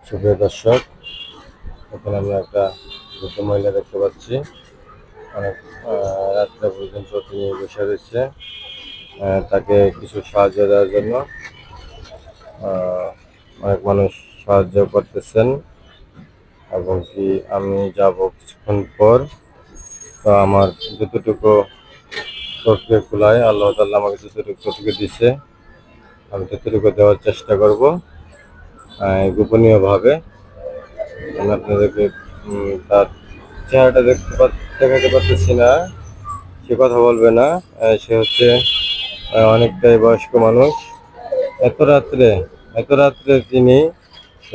সুপ্রিয় দর্শক, এখানে আমরা একটা বৃদ্ধ মহিলা দেখতে পাচ্ছি। অনেক রাত্রে পর্যন্ত তিনি বসে রয়েছে। তাকে কিছু সাহায্য দেওয়ার জন্য অনেক মানুষ সাহায্য করতেছেন এবং কি আমি যাব কিছুক্ষণ পর। তো আমার যতটুকু তৌফিক কুলায়, আল্লাহ তাআলা আমাকে যতটুকু তৌফিক দিচ্ছে আমি ততটুকু দেওয়ার চেষ্টা করব গোপনীয়ভাবে। আমি আপনাদেরকে তার চেহারাটা দেখাতে পারতেছি না। সে কথা বলবে না। সে হচ্ছে অনেকটাই বয়স্ক মানুষ। এত রাত্রে এত রাত্রে তিনি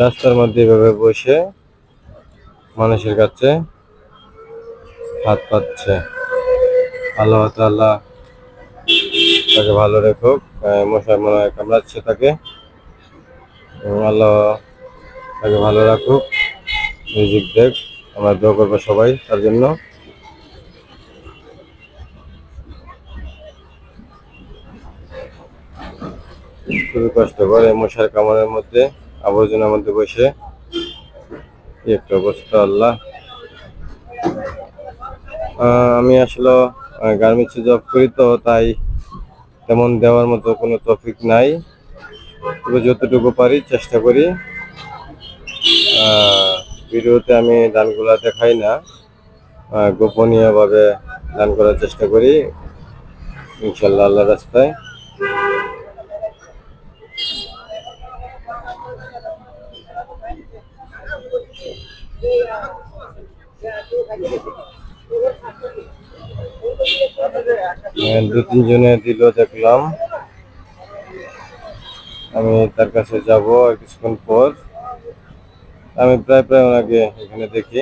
রাস্তার মধ্যে এভাবে বসে মানুষের কাছে হাত পাচ্ছে। আল্লাহ তাআলা তাকে ভালো রেখুক। মশা মনে হয় কামড়াচ্ছে তাকে। আল্লাহ তাকে ভালো রাখুক, রিজিক দেখ। আমরা দোয়া করবো সবাই তার জন্য। খুবই কষ্টকর এই মশার কামড়ের মধ্যে, আবর্জনার মধ্যে বসে কি একটা অবস্থা। আল্লাহ, আমি আসলে গার্মেন্টসে জব করি, তো তাই তেমন দেওয়ার মতো কোনো টপিক নাই। তবে যতটুকু পারি চেষ্টা করি। ভিডিওতে আমি দানগুলা দেখাই না, গোপনীয়ভাবে দান করার চেষ্টা করি ইনশাল্লাহ আল্লাহর রাস্তায়। দু তিনজনে দিল দেখলাম। আমি তার কাছে যাব আর কিছুক্ষণ পর। আমি প্রায় প্রায় ওনাকে এখানে দেখি।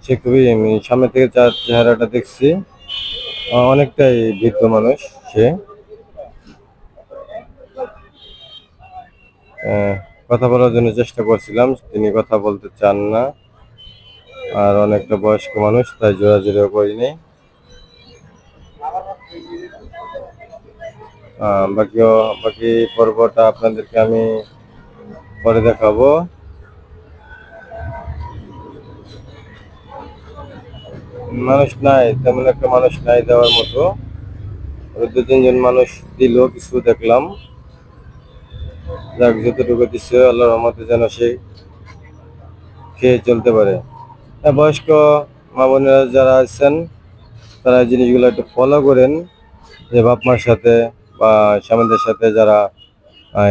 সে খুবই, আমি সামনে থেকে যার চেহারাটা দেখছি অনেকটাই বৃদ্ধ মানুষ। সে কথা বলার জন্য চেষ্টা করছিলাম, তিনি কথা বলতে চান না। আর অনেকটা বয়স্ক মানুষ, তাই জোরাজুরিও করিনি। বাকি পর্বটা আপনাদেরকে আমি পরে দেখাবো। মানুষ নাই, তেমন একটা মানুষ নাই দেওয়ার মতো। দু তিনজন মানুষ দিল, কিছু দেখলাম। যাক, যতটুকু দিচ্ছে আল্লাহর রহমতে যেন সে খেয়ে চলতে পারে। বয়স্ক মা বোনেরা যারা আছেন তারা এই জিনিসগুলো একটু ফলো করেন, যে বাপ মার সাথে বা স্বামীদের সাথে যারা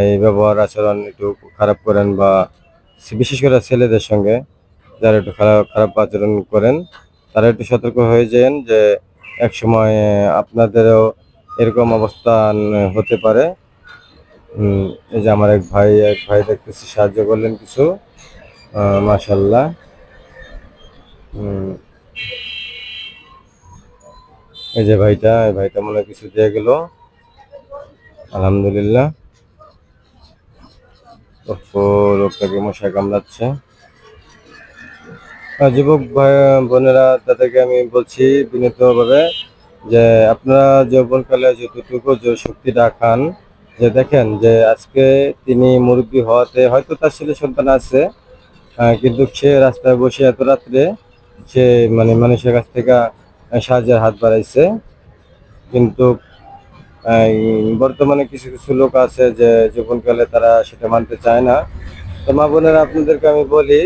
এই ব্যবহার আচরণ একটু খারাপ করেন, বা বিশেষ করে ছেলেদের সঙ্গে যারা একটু খারাপ খারাপ আচরণ করেন, তারা একটু সতর্ক হয়ে যান যে এক সময় আপনাদেরও এরকম অবস্থান হতে পারে। এই যে আমার এক ভাই দেখতেছি সাহায্য করলেন কিছু, মাশাল্লাহ। এই যে এই ভাইটা মনে হয় কিছু দিয়ে গেল, আলহামদুলিল্লাহ। লোকটাকে মশা কামড়াচ্ছে। যুবক ভাই বোনেরা, তাদেরকে আমি বলছি বিনীতভাবে যে আপনারা যৌবনকালে যতটুকু যে শক্তিটা খান, যে দেখেন যে আজকে তিনি মুরব্বী হওয়াতে হয়তো তার ছেলে সন্তান আছে, কিন্তু সে রাস্তায় বসে এত রাত্রে সে মানে মানুষের কাছ থেকে সাহায্যের হাত বাড়াইছে। কিন্তু বর্তমানে কিছু কিছু লোক আছে যে যৌবনকালে তারা সেটা মানতে চায় না। তো মা বোনেরা, আপনাদেরকে আমি বলি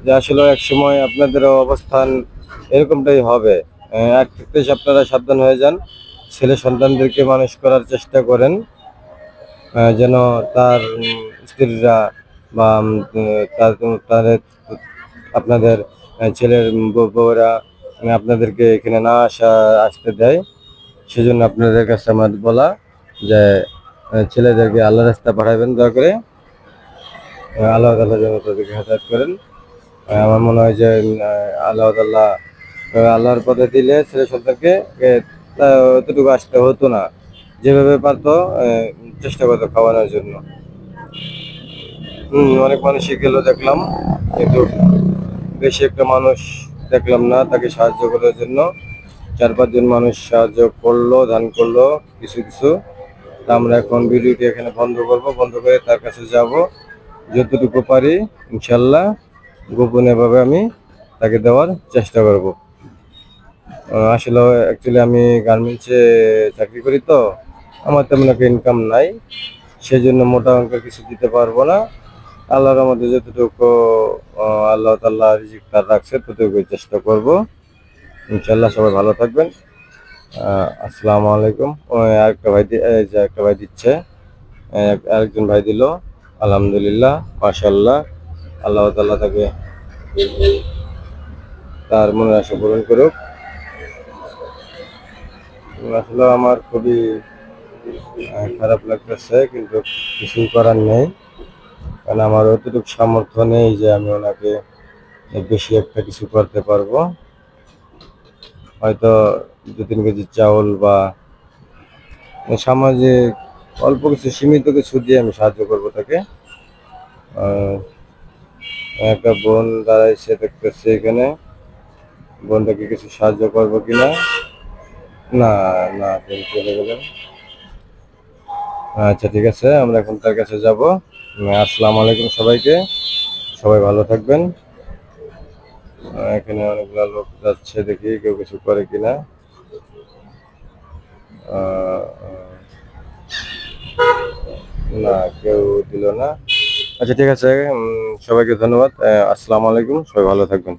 যে আসলে এক সময় আপনাদেরও অবস্থান এরকমটাই হবে। এক থেকে আপনারা সাবধান হয়ে যান। ছেলে সন্তানদেরকে মানুষ করার চেষ্টা করেন, যেন তার স্ত্রীরা বা তাদের আপনাদের ছেলের বউরা আপনাদেরকে এখানে না আসতে দেয়। সেজন্য আপনাদের কাছে আমার বলা যে ছেলেদেরকে আল্লাহ রাস্তা পাঠাবেন দয়া করে। আল্লাহ তাআলা যেন তাদেরকে হেদায়েত করেন। আমার মনে হয় যে আল্লাহর পথে দিলে ছেলে সন্তানকে অতটুকু আসতে হতো না। যেভাবে পারতো চেষ্টা করতো খাওয়ানোর জন্য। অনেক মানুষই গেল দেখলাম, কিন্তু বেশি একটা মানুষ দেখলাম না তাকে সাহায্য করার জন্য। 4-5 জন মানুষ সাহায্য করলো, দান করলো কিছু কিছু। তা আমরা এখন ভিডিওটি এখানে বন্ধ করব, বন্ধ করে তার কাছে যাব, যতটুকু পারি ইনশাল্লাহ গোপনে ভাবে আমি তাকে দেওয়ার চেষ্টা করব। আসলে অ্যাকচুয়ালি আমি গার্মেন্টসে চাকরি করি, তো আমার তেমন একটা ইনকাম নাই, সেই জন্য মোটা অঙ্কের কিছু দিতে পারবো না। আল্লাহর মধ্যে যতটুকু আল্লাহ তাল্লাহ রিজিক তার রাখছে ততটুকু চেষ্টা করব ইনশাল্লাহ। সবাই ভালো থাকবেন। আসসালামু আলাইকুম। আরেকটা ভাই এই যে একটা ভাই দিচ্ছে, আরেকজন ভাই দিল, আলহামদুলিল্লাহ, মাশাআল্লাহ। আল্লাহ তাআলা তাকে তার মনের আশা পূরণ করুক। আসলে আমার খুবই খারাপ লাগতেছে, কিন্তু কিছুই করার নেই, কারণ আমার অতটুকু সামর্থ্য নেই যে আমি ওনাকে বেশি একটা কিছু করতে পারবো। হয়তো 2-3 কেজি চাউল বা সামাজিক অল্প কিছু সীমিত কিছু দিয়ে আমি সাহায্য করবো তাকে। আহ, একটা বোন দাঁড়াইছে দেখতেছে এখানে, বোনটাকে কিছু সাহায্য করবো কিনা। না, না, তিনি চলে গেলেন। আচ্ছা, ঠিক আছে, আমরা এখন তার কাছে যাব। আসসালামু আলাইকুম সবাইকে, সবাই ভালো থাকবেন। এখানে অনেকগুলো লোক যাচ্ছে, দেখি কেউ কিছু করে কিনা। আহ, না, কেউ দিল না। আচ্ছা, ঠিক আছে, সবাইকে ধন্যবাদ। আসসালামু আলাইকুম, সবাই ভালো থাকবেন।